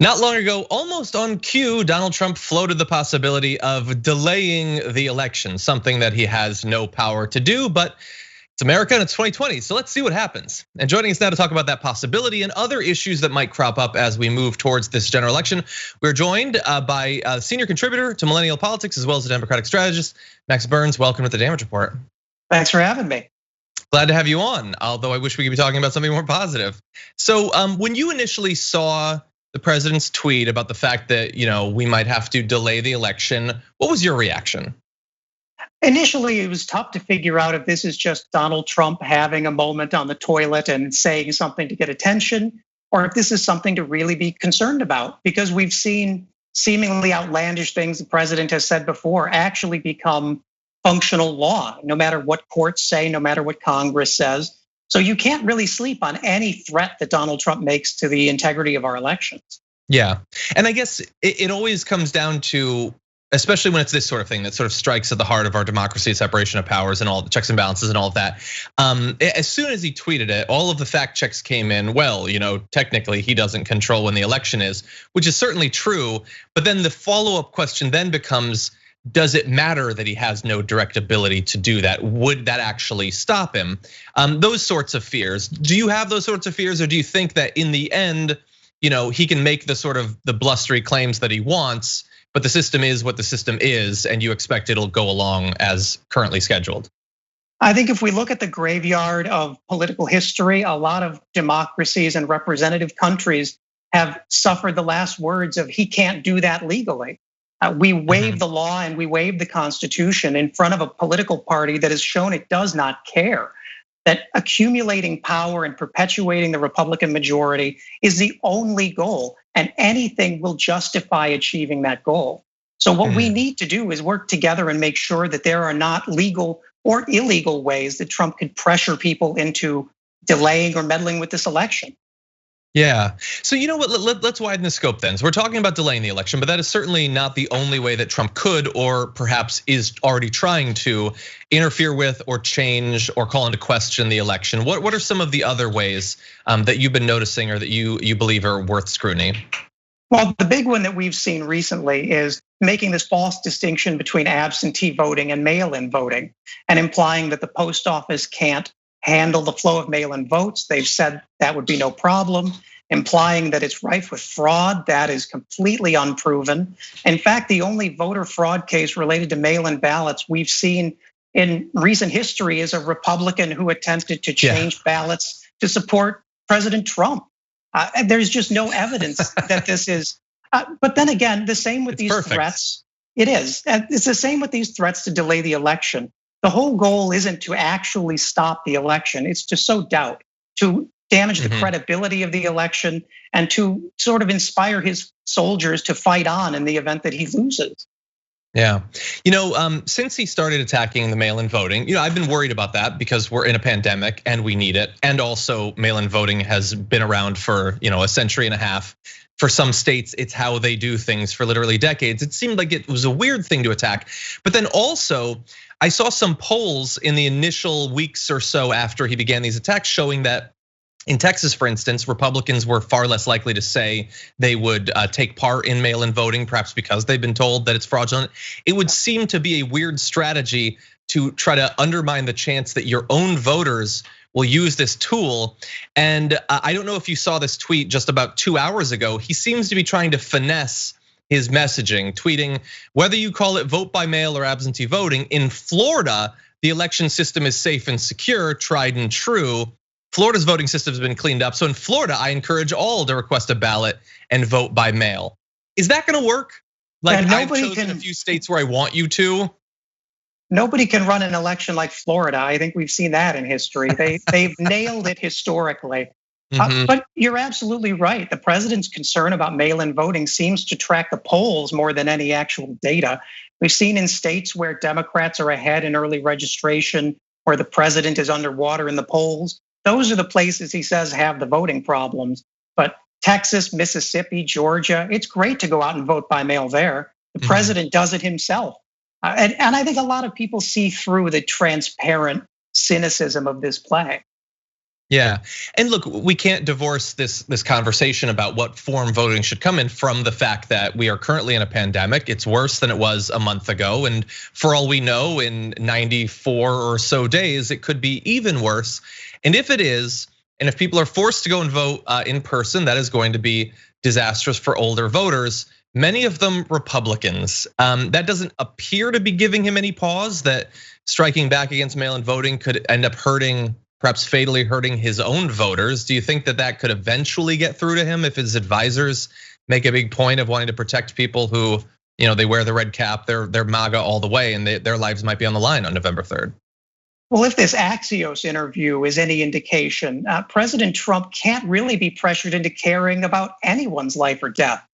Not long ago, almost on cue, Donald Trump floated the possibility of delaying the election, something that he has no power to do, but it's America and it's 2020, so let's see what happens. And joining us now to talk about that possibility and other issues that might crop up as we move towards this general election, we're joined by a senior contributor to Millennial Politics as well as a Democratic strategist, Max Burns. Welcome to the Damage Report. Thanks for having me. Glad to have you on, although I wish we could be talking about something more positive. So when you initially saw the president's tweet about the fact that we might have to delay the election, what was your reaction? Initially, it was tough to figure out if this is just Donald Trump having a moment on the toilet and saying something to get attention, or if this is something to really be concerned about, because we've seen seemingly outlandish things the president has said before actually become functional law, no matter what courts say, no matter what Congress says. So you can't really sleep on any threat that Donald Trump makes to the integrity of our elections. Yeah, and I guess it always comes down to, especially when it's this sort of thing that sort of strikes at the heart of our democracy, separation of powers and all the checks and balances and all of that. As soon as he tweeted it, all of the fact checks came in, well, technically he doesn't control when the election is, which is certainly true. But then the follow-up question then becomes, does it matter that he has no direct ability to do that? Would that actually stop him? Those sorts of fears. Do you have those sorts of fears, or do you think that in the end, he can make the sort of the blustery claims that he wants, but the system is what the system is, and you expect it'll go along as currently scheduled? I think if we look at the graveyard of political history, a lot of democracies and representative countries have suffered the last words of "he can't do that legally." We waive the law and we waive the Constitution in front of a political party that has shown it does not care, that accumulating power and perpetuating the Republican majority is the only goal, and anything will justify achieving that goal. So what we need to do is work together and make sure that there are not legal or illegal ways that Trump could pressure people into delaying or meddling with this election. Yeah, so you know what, let's widen the scope then. So we're talking about delaying the election, but that is certainly not the only way that Trump could, or perhaps is already trying to interfere with or change or call into question the election. What are some of the other ways that you've been noticing or that you believe are worth scrutiny? Well, the big one that we've seen recently is making this false distinction between absentee voting and mail-in voting, and implying that the post office can't handle the flow of mail-in votes. They've said that would be no problem, implying that it's rife with fraud. That is completely unproven. In fact, the only voter fraud case related to mail-in ballots we've seen in recent history is a Republican who attempted to change ballots to support President Trump. There's just no evidence that this is, but then again, the same with these threats. It is, it's the same with these threats to delay the election. The whole goal isn't to actually stop the election, it's to sow doubt, to damage the credibility of the election, and to sort of inspire his soldiers to fight on in the event that he loses. Yeah, since he started attacking the mail-in voting, I've been worried about that because we're in a pandemic and we need it. And also mail-in voting has been around for, a century and a half. For some states, it's how they do things for literally decades. It seemed like it was a weird thing to attack. But then also, I saw some polls in the initial weeks or so after he began these attacks showing that in Texas, for instance, Republicans were far less likely to say they would take part in mail-in voting, perhaps because they've been told that it's fraudulent. It would seem to be a weird strategy to try to undermine the chance that your own voters will use this tool. And I don't know if you saw this tweet just about 2 hours ago. He seems to be trying to finesse his messaging, tweeting, whether you call it vote by mail or absentee voting, in Florida, the election system is safe and secure, tried and true. Florida's voting system has been cleaned up. So in Florida, I encourage all to request a ballot and vote by mail. Is that gonna work? Like, I've chosen a few states where I want you to. Nobody can run an election like Florida. I think we've seen that in history. They've nailed it historically. But you're absolutely right. The president's concern about mail-in voting seems to track the polls more than any actual data. We've seen in states where Democrats are ahead in early registration, where the president is underwater in the polls. Those are the places he says have the voting problems. But Texas, Mississippi, Georgia, it's great to go out and vote by mail there. The president does it himself. And I think a lot of people see through the transparent cynicism of this play. Yeah, and look, we can't divorce this conversation about what form voting should come in from the fact that we are currently in a pandemic. It's worse than it was a month ago, and for all we know, in 94 or so days, it could be even worse. And if it is, and if people are forced to go and vote in person, that is going to be disastrous for older voters. Many of them Republicans. That doesn't appear to be giving him any pause that striking back against mail-in voting could end up hurting, perhaps fatally hurting his own voters. Do you think that could eventually get through to him if his advisors make a big point of wanting to protect people who, they wear the red cap, they're MAGA all the way, and their lives might be on the line on November 3rd? Well, if this Axios interview is any indication, President Trump can't really be pressured into caring about anyone's life or death.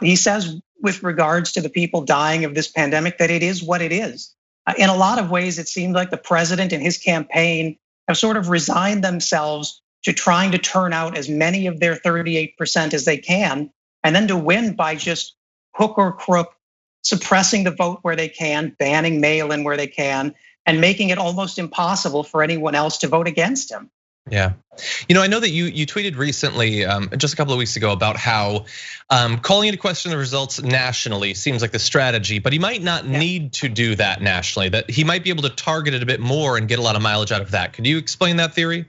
He says with regards to the people dying of this pandemic that it is what it is. In a lot of ways, it seemed like the president and his campaign have sort of resigned themselves to trying to turn out as many of their 38% as they can, and then to win by just hook or crook, suppressing the vote where they can, banning mail-in where they can, and making it almost impossible for anyone else to vote against him. Yeah, I know that you tweeted recently, just a couple of weeks ago, about how calling into question the results nationally seems like the strategy, but he might not need to do that nationally, that he might be able to target it a bit more and get a lot of mileage out of that. Could you explain that theory?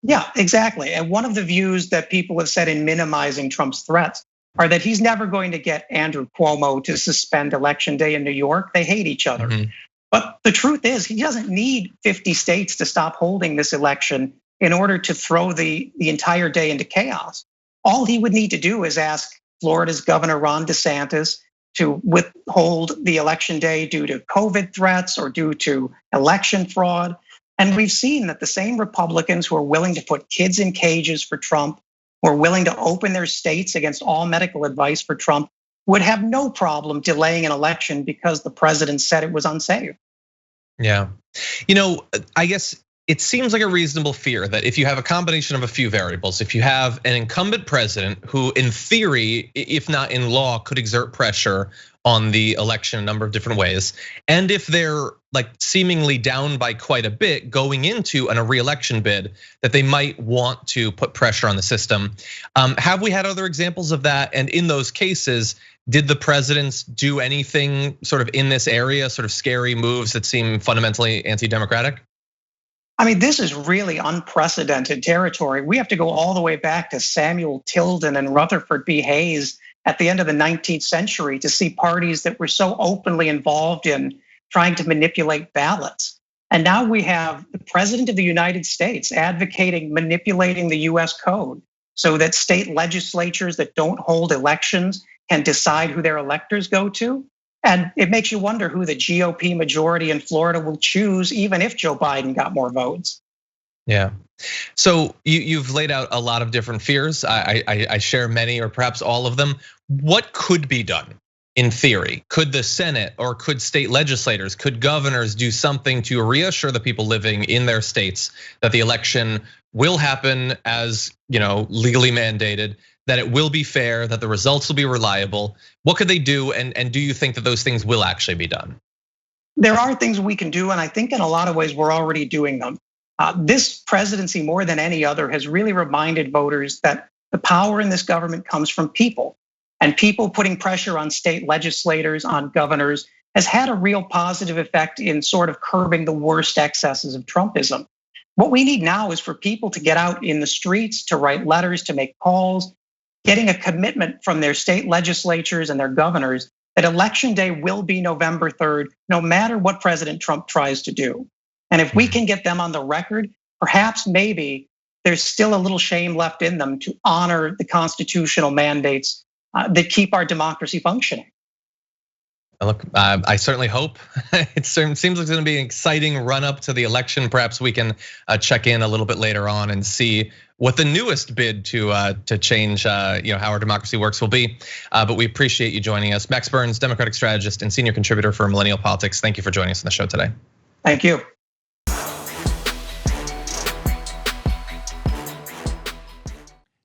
Yeah, exactly. And one of the views that people have said in minimizing Trump's threats are that he's never going to get Andrew Cuomo to suspend election day in New York. They hate each other. Mm-hmm. But the truth is, he doesn't need 50 states to stop holding this election in order to throw the entire day into chaos. All he would need to do is ask Florida's Governor Ron DeSantis to withhold the election day due to COVID threats or due to election fraud. And we've seen that the same Republicans who are willing to put kids in cages for Trump, who are willing to open their states against all medical advice for Trump, would have no problem delaying an election because the president said it was unsafe. Yeah, I guess it seems like a reasonable fear that if you have a combination of a few variables, if you have an incumbent president who in theory, if not in law, could exert pressure on the election a number of different ways, and if they're like seemingly down by quite a bit going into a re-election bid, that they might want to put pressure on the system. Have we had other examples of that? And in those cases, did the presidents do anything sort of in this area, sort of scary moves that seem fundamentally anti-democratic? I mean, this is really unprecedented territory. We have to go all the way back to Samuel Tilden and Rutherford B. Hayes at the end of the 19th century to see parties that were so openly involved in trying to manipulate ballots. And now we have the president of the United States advocating manipulating the US code so that state legislatures that don't hold elections can decide who their electors go to. And it makes you wonder who the GOP majority in Florida will choose, even if Joe Biden got more votes. Yeah. So you've laid out a lot of different fears. I share many or perhaps all of them. What could be done in theory? Could the Senate or could state legislators, could governors do something to reassure the people living in their states that the election will happen as legally mandated, that it will be fair, that the results will be reliable? What could they do, and do you think that those things will actually be done? There are things we can do, and I think in a lot of ways we're already doing them. This presidency, more than any other, has really reminded voters that the power in this government comes from people. And people putting pressure on state legislators, on governors, has had a real positive effect in sort of curbing the worst excesses of Trumpism. What we need now is for people to get out in the streets, to write letters, to make calls, getting a commitment from their state legislatures and their governors that election day will be November 3rd, no matter what President Trump tries to do. And if we can get them on the record, perhaps maybe there's still a little shame left in them to honor the constitutional mandates that keep our democracy functioning. Look, I certainly hope. It seems like it's going to be an exciting run up to the election. Perhaps we can check in a little bit later on and see what the newest bid to change how our democracy works will be. But we appreciate you joining us. Max Burns, Democratic strategist and senior contributor for Millennial Politics. Thank you for joining us on the show today. Thank you.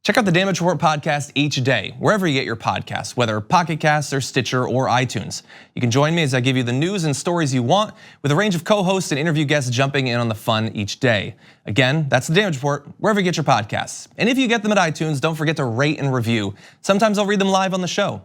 Check out the Damage Report podcast each day, wherever you get your podcasts, whether Pocket Casts or Stitcher or iTunes. You can join me as I give you the news and stories you want, with a range of co-hosts and interview guests jumping in on the fun each day. Again, that's the Damage Report, wherever you get your podcasts. And if you get them at iTunes, don't forget to rate and review. Sometimes I'll read them live on the show.